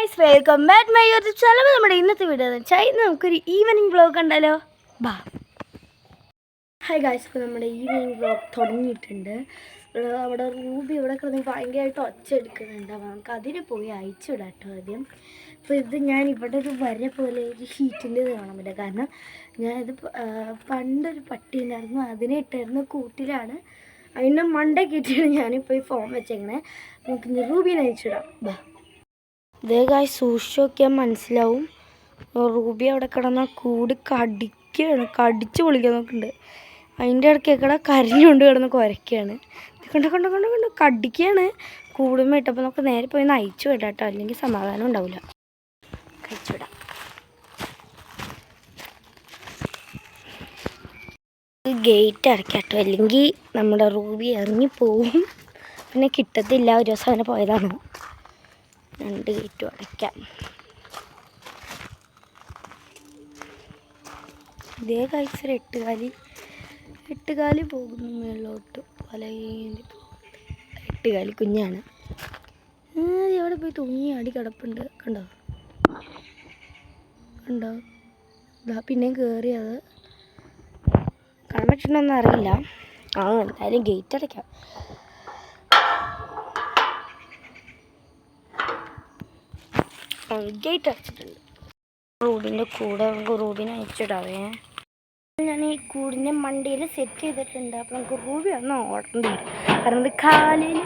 Guys, welcome back my YouTube channel. നമ്മുടെ ഇന്നത്തെ video എന്ന് വെച്ചാൽ ഇന്ന് നമുക്കൊരു ഈവനിങ് വ്ളോഗ് കണ്ടാലോ. ബാ. ഹായ് ഗൈസ്, ഇപ്പോൾ നമ്മുടെ ഈവനിങ് വ്ളോഗ് തുടങ്ങിയിട്ടുണ്ട്. അവിടെ റൂബി ഇവിടെ കിടന്ന് ഭയങ്കരമായിട്ട് ഒച്ച എടുക്കുന്നുണ്ട്. അപ്പോൾ നമുക്ക് അതിന് പോയി അയച്ചു വിടാം കേട്ടോ ആദ്യം. അപ്പോൾ ഇത് ഞാൻ ഇവിടെ ഒരു വര പോലെ ഒരു ഷീറ്റിൻ്റെ ഇത് കാണാൻ പറ്റില്ല. കാരണം ഞാനിത് പണ്ടൊരു പട്ടി ഉണ്ടായിരുന്നു, അതിനെ ഇട്ടായിരുന്നു കൂട്ടിലാണ്. അതിൻ്റെ മണ്ടയ്ക്ക് ഇട്ടിട്ടാണ് ഞാനിപ്പോൾ ഈ ഫോം വെച്ചേക്കണേ. നമുക്ക് റൂബീനെ അയച്ചിടാം. ബാ. ഇതേ ഗായ്സ്, സൂക്ഷിച്ച് നോക്കിയാൽ മനസ്സിലാവും. റൂബി അവിടെ കിടന്ന കൂട് കടിച്ച് പൊളിക്കാൻ നോക്കുന്നുണ്ട്. അതിൻ്റെ ഇടയ്ക്കേക്കടെ കരഞ്ഞുകൊണ്ട് കിടന്ന് കുരയ്ക്കുകയാണ്. കണ്ട് കടിക്കുകയാണ് കൂടുമ്പോൾ ഇട്ടപ്പോൾ നമുക്ക് നേരെ പോയി നയിച്ചു വിടാം കേട്ടോ, അല്ലെങ്കിൽ സമാധാനം ഉണ്ടാവില്ല. കഴിച്ചു വിടാം. ഗേറ്റ് അടയ്ക്കാം കേട്ടോ, അല്ലെങ്കിൽ നമ്മുടെ റൂബി ഇറങ്ങിപ്പോവും, പിന്നെ കിട്ടത്തില്ല. ഒരു ദിവസം അങ്ങനെ പോയതാണ്. 2 ഗേറ്റും അടയ്ക്കാം. ഇതേ കഴിച്ച 8 കാലി പോകുന്നു മേളിലോട്ട്. പല 8 കാലി കുഞ്ഞാണ്. എവിടെ പോയി തൂങ്ങി അടി കിടപ്പുണ്ട്. കണ്ടോ പിന്നെയും കയറിയത് കാണാൻ പറ്റുന്നൊന്നും അറിയില്ല. എന്തായാലും ഗേറ്റ് അടയ്ക്കാം. ഗേറ്റ് അടച്ചിട്ടുണ്ട്. റൂബിൻ്റെ കൂടെ നമുക്ക് റൂബിനെ അയച്ചിടാവേ. ഞാൻ ഈ കൂടിൻ്റെ മണ്ടിയിൽ സെറ്റ് ചെയ്തിട്ടുണ്ട്. അപ്പോൾ നമുക്ക് റൂബി ഒന്ന് ഓടേണ്ടി വരും. കാരണം ഇത് കാലിൽ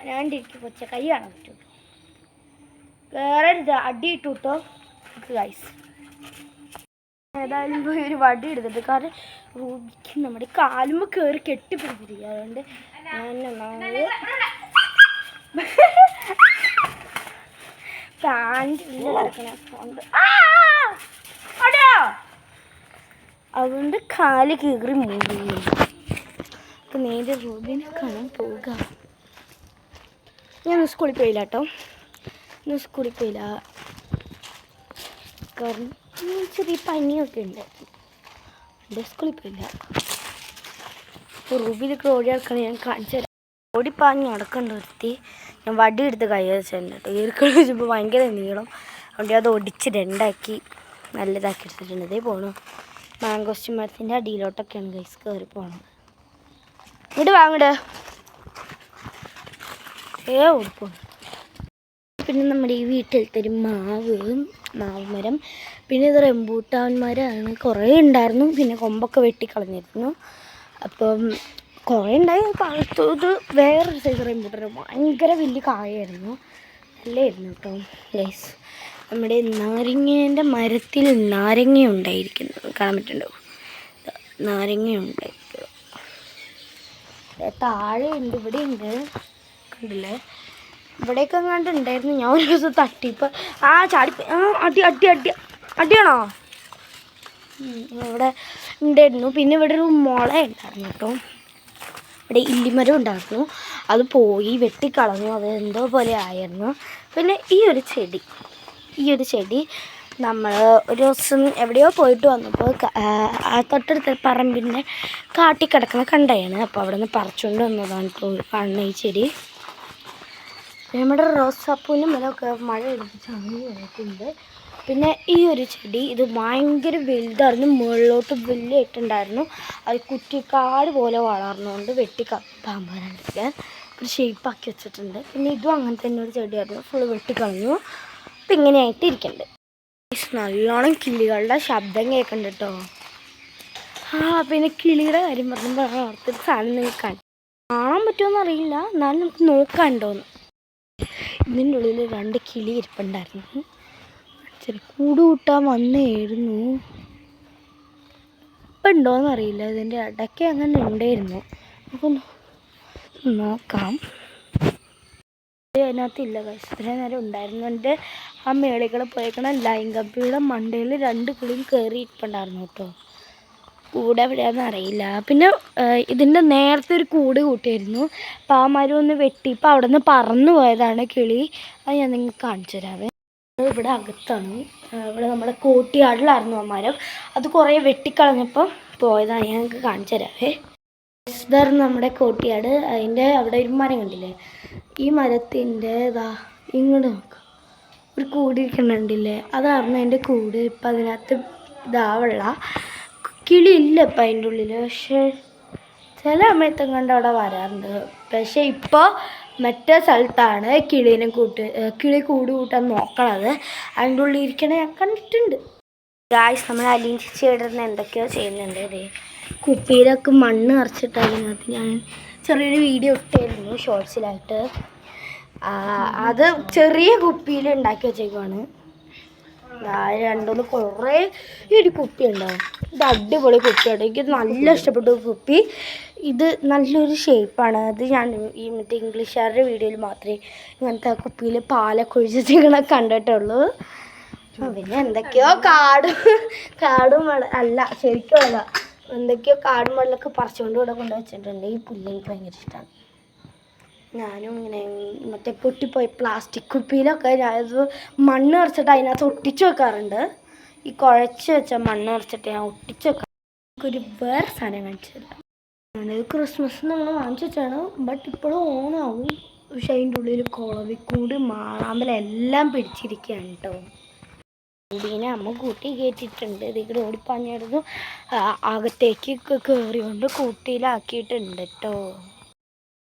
അനാണ്ടിരിക്കും. കൊച്ച കൈ കാണാൻ പറ്റുള്ളൂ. കയറരുത്, അടി ഇട്ടു കേട്ടോ ഗൈസ്. ഏതായാലും പോയി ഒരു വടി എടുത്തിട്ട്, കാരണം റൂബിക്ക് നമ്മുടെ കാലുമ്പോൾ കയറി കെട്ടിപ്പിടിച്ചിരിക്കുക. അതുകൊണ്ട് അതുകൊണ്ട് കാല് കീറി മൂടുന്നു. അപ്പം നേരെ റൂബിനെ കാണാൻ പോവുക. ഞാൻ സ്കൂളിൽ പോയില്ല കേട്ടോ, ഇന്ന് സ്കൂളിൽ പോയില്ല. കാരണം ചെറിയ പനിയൊക്കെ ഉണ്ട്. എൻ്റെ സ്കൂളിൽ പോയില്ല. റൂബിയിലൊക്കെ ഓടി നടക്കണം. ഞാൻ കാണിച്ചു തരാം. ഓടിപ്പാഞ്ഞ് നടക്കേണ്ട ഒരുത്തി. ഞാൻ വടി എടുത്ത് കൈ വെച്ചിട്ടുണ്ട് കേട്ടോ. ഈർക്കളി വെച്ചപ്പോൾ ഭയങ്കര നീളം. അതുകൊണ്ട് അത് ഒടിച്ച് 2ആക്കി നല്ലതാക്കി എടുത്തിട്ടുണ്ട്. ഇതേ പോകണം. മാങ്കോസ്റ്റ് മരത്തിൻ്റെ അടിയിലോട്ടൊക്കെയാണ് ഗൈസ് കയറി പോകണം. ഇങ്ങോട്ട് വാങ്ങട്. ഓടിപ്പോ. പിന്നെ നമ്മുടെ ഈ വീട്ടിലത്തെ ഒരു മാവ് മരം, പിന്നെ ഇത് റംബൂട്ടാൻ മരമാണ്. കുറേ ഉണ്ടായിരുന്നു, പിന്നെ കൊമ്പൊക്കെ വെട്ടിക്കളഞ്ഞിരുന്നു. അപ്പം കുറേ ഉണ്ടായി. ഇത് വേറൊരു സൈസ് റംബൂട്ടാൻ, ഭയങ്കര വലിയ കായായിരുന്നു, നല്ലായിരുന്നു കേട്ടോ ഗൈസ്. നമ്മുടെ നാരങ്ങേൻ്റെ മരത്തിൽ നാരങ്ങ ഉണ്ടായിരിക്കുന്നത് കാണാൻ പറ്റുന്നുണ്ടോ? നാരങ്ങ ഉണ്ടായിരിക്കുന്നു. താഴെ ഉണ്ട്, ഇവിടെ ഉണ്ട്, കണ്ടില്ലേ? ഇവിടെയൊക്കെ എങ്ങാണ്ട് ഉണ്ടായിരുന്നു. ഞാൻ ഒരു ദിവസം തട്ടിപ്പോൾ അടിയാണോ ഇവിടെ ഉണ്ടായിരുന്നു. പിന്നെ ഇവിടെ ഒരു മുള ഉണ്ടായിരുന്നു കേട്ടോ. ഇവിടെ ഇല്ലിമരം ഉണ്ടായിരുന്നു, അത് പോയി വെട്ടിക്കളഞ്ഞു. അത് എന്തോ പോലെ ആയിരുന്നു. പിന്നെ ഈ ഒരു ചെടി നമ്മൾ ഒരു ദിവസം എവിടെയോ പോയിട്ട് വന്നപ്പോൾ തൊട്ടടുത്ത പറമ്പിൻ്റെ കാട്ടിക്കിടക്കുന്ന കണ്ടയാണ്. അപ്പോൾ അവിടെ നിന്ന് പറിച്ചുകൊണ്ട് വന്നതാണ് കാണുന്ന ഈ ചെടി. നമ്മുടെ റോസാപ്പൂവിൻ്റെ മേലൊക്കെ മഴ എടുപ്പിച്ച് അങ്ങനെ വന്നിട്ടുണ്ട്. പിന്നെ ഈ ഒരു ചെടി, ഇത് ഭയങ്കര വലുതായിരുന്നു, മുകളിലോട്ട് വലിയായിട്ടുണ്ടായിരുന്നു. അത് കുറ്റിക്കാട് പോലെ വളർന്നുകൊണ്ട് പാമ്പാനൊക്കെ ഒരു ഷേപ്പാക്കി വെച്ചിട്ടുണ്ട്. പിന്നെ ഇതും അങ്ങനെ തന്നെ ഒരു ചെടിയായിരുന്നു, ഫുള്ള് വെട്ടിക്കളഞ്ഞു. അപ്പം ഇങ്ങനെയായിട്ട് ഇരിക്കുന്നുണ്ട്. നല്ലോണം കിളികളുടെ ശബ്ദം കേൾക്കുന്നുണ്ട് കേട്ടോ. പിന്നെ കിളിയുടെ കാര്യം പറയുമ്പോൾ ഓർത്തൊരു സാധനം നിങ്ങൾക്ക് കാണാൻ പറ്റുമോയെന്ന് അറിയില്ല, എന്നാലും നമുക്ക് നോക്കാനുണ്ടോയെന്ന്. ഇതിൻ്റെ ഉള്ളിൽ 2 കിളി ഇരിപ്പുണ്ടായിരുന്നു. കൂട് കൂട്ടാൻ വന്നായിരുന്നു. ഇപ്പം ഉണ്ടോയെന്ന് അറിയില്ല. ഇതിൻ്റെ ഇടയ്ക്ക് അങ്ങനെ ഉണ്ടായിരുന്നു. നമുക്ക് നോക്കാം. അതിനകത്തില്ല കഴിച്ച് ഇത്രയും നേരം ഉണ്ടായിരുന്നുണ്ട്. ആ മേളികൾ പോയേക്കണ ലൈൻ കമ്പിയുടെ മണ്ടയിൽ 2 കിളിയും കയറി ഇരിപ്പുണ്ടായിരുന്നു കേട്ടോ. കൂടെ എവിടെയാണെന്ന് അറിയില്ല. പിന്നെ ഇതിൻ്റെ നേരത്തെ ഒരു കൂട് കൂട്ടിയായിരുന്നു. അപ്പോൾ ആ മരം ഒന്ന് വെട്ടിയപ്പോൾ അവിടെ നിന്ന് പറന്നു പോയതാണ് കിളി. അത് ഞാൻ നിങ്ങൾക്ക് കാണിച്ചു തരാവേ. ഇവിടെ അകത്താണ്. ഇവിടെ നമ്മുടെ കോട്ടിയാടിലായിരുന്നു ആ മരം. അത് കുറേ വെട്ടിക്കളഞ്ഞപ്പോൾ പോയതാണ്. ഞാൻ നിങ്ങൾക്ക് കാണിച്ചു തരാവേ. ഇതായിരുന്നു നമ്മുടെ കോട്ടിയാട്. അതിൻ്റെ അവിടെ ഒരു മരം കണ്ടില്ലേ, ഈ മരത്തിൻ്റെ ഇങ്ങോട്ട് നോക്കാം, ഒരു കൂടിയിരിക്കണുണ്ടില്ലേ, അതായിരുന്നു അതിൻ്റെ കൂട്. ഇപ്പം അതിനകത്ത് ഇതാവുള്ള കിളിയില്ല ഇപ്പം അതിൻ്റെ ഉള്ളിൽ. പക്ഷേ ചില സമയത്തും കണ്ട് അവിടെ വരാറുണ്ട്. പക്ഷേ ഇപ്പോൾ മറ്റേ സ്ഥലത്താണ് കിളി കൂട് കൂട്ടാൻ നോക്കണത്. അതിൻ്റെ ഉള്ളിൽ ഇരിക്കണേ ഞാൻ കണ്ടിട്ടുണ്ട്. ഗായ്സ്, നമ്മൾ അലീൻ ചേട്ടൻ എന്തൊക്കെയോ ചെയ്യുന്നുണ്ട്. അതെ, കുപ്പിയിലൊക്കെ മണ്ണ് നിറച്ചിട്ട് അതിനകത്ത് ഞാൻ ചെറിയൊരു വീഡിയോ ഇട്ടായിരുന്നു ഷോർട്സിലായിട്ട്. അത് ചെറിയ കുപ്പിയിൽ ഉണ്ടാക്കി വെച്ചേക്കുവാണ്. രണ്ടൊന്ന് കുറേ ഒരു കുപ്പി ഉണ്ടാവും. ഇത് അടിപൊളി കുപ്പിയാണ്, എനിക്ക് നല്ല ഇഷ്ടപ്പെട്ടു കുപ്പി. ഇത് നല്ലൊരു ഷേപ്പാണ്. അത് ഞാൻ ഈ മറ്റേ ഇംഗ്ലീഷുകാരുടെ വീഡിയോയിൽ മാത്രമേ ഇങ്ങനത്തെ കുപ്പിയിൽ പാലൊക്കെ ഒഴിച്ചിങ്ങനെ കണ്ടിട്ടുള്ളൂ. പിന്നെ എന്തൊക്കെയോ കാടും അല്ല ശരിക്കുള്ള എന്തൊക്കെയോ കാടും വെള്ളമൊക്കെ പറിച്ചുകൊണ്ട് ഇവിടെ കൊണ്ടുവച്ചിട്ടുണ്ട്. ഈ പുല്ല് എനിക്ക് ഭയങ്കര ഇഷ്ടമാണ്. ഞാനും ഇങ്ങനെ മറ്റേ പൊട്ടിപ്പോയി പ്ലാസ്റ്റിക് കുപ്പിയിലൊക്കെ ഞാനത് മണ്ണ് നിറച്ചിട്ട് അതിനകത്ത് ഒട്ടിച്ച് വെക്കാറുണ്ട്. ഈ കുഴച്ച് വെച്ച മണ്ണ് നിറച്ചിട്ട് ഞാൻ ഒട്ടിച്ച് വെക്കാം. ഒരു വേറെ സാധനം കാണിച്ചില്ല. ക്രിസ്മസ് നമ്മൾ വാങ്ങിച്ചു വെച്ചാണ്, ബട്ട് ഇപ്പോഴും ഓണാവും. പക്ഷെ അതിൻ്റെ ഉള്ളിൽ കുളവിക്കൂട് മാറാമ്പലെല്ലാം പിടിച്ചിരിക്കുകയാണ് കേട്ടോ. ഇതിനെ അമ്മ കൂട്ടി കയറ്റിയിട്ടുണ്ട്. ഇതിങ്ങനെ ഓടിപ്പാഞ്ഞിടുന്നു അകത്തേക്ക് കയറിക്കൊണ്ട് കൂട്ടിയിലാക്കിയിട്ടുണ്ട് കേട്ടോ.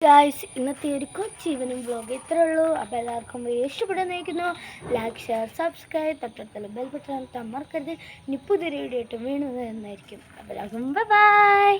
ഗായ്സ്, ഇന്നത്തെ ഒരു കൊച്ചു ഈവനിങ് വ്ളോഗ് ഇത്രേ ഉള്ളൂ. അപ്പോൾ എല്ലാവർക്കും വീഡിയോ ഇഷ്ടപ്പെടുന്നേക്കുന്നു. ലൈക്ക്, ഷെയർ, സബ്സ്ക്രൈബ്, തൊട്ടടുത്തുള്ള ബെൽ ബട്ടൺ അമർത്തരുത്. ഇനി പുതിയൊരു വീഡിയോ ആയിട്ട് വീണത് എന്നായിരിക്കും. അപ്പോൾ എല്ലാവർക്കും ബൈ.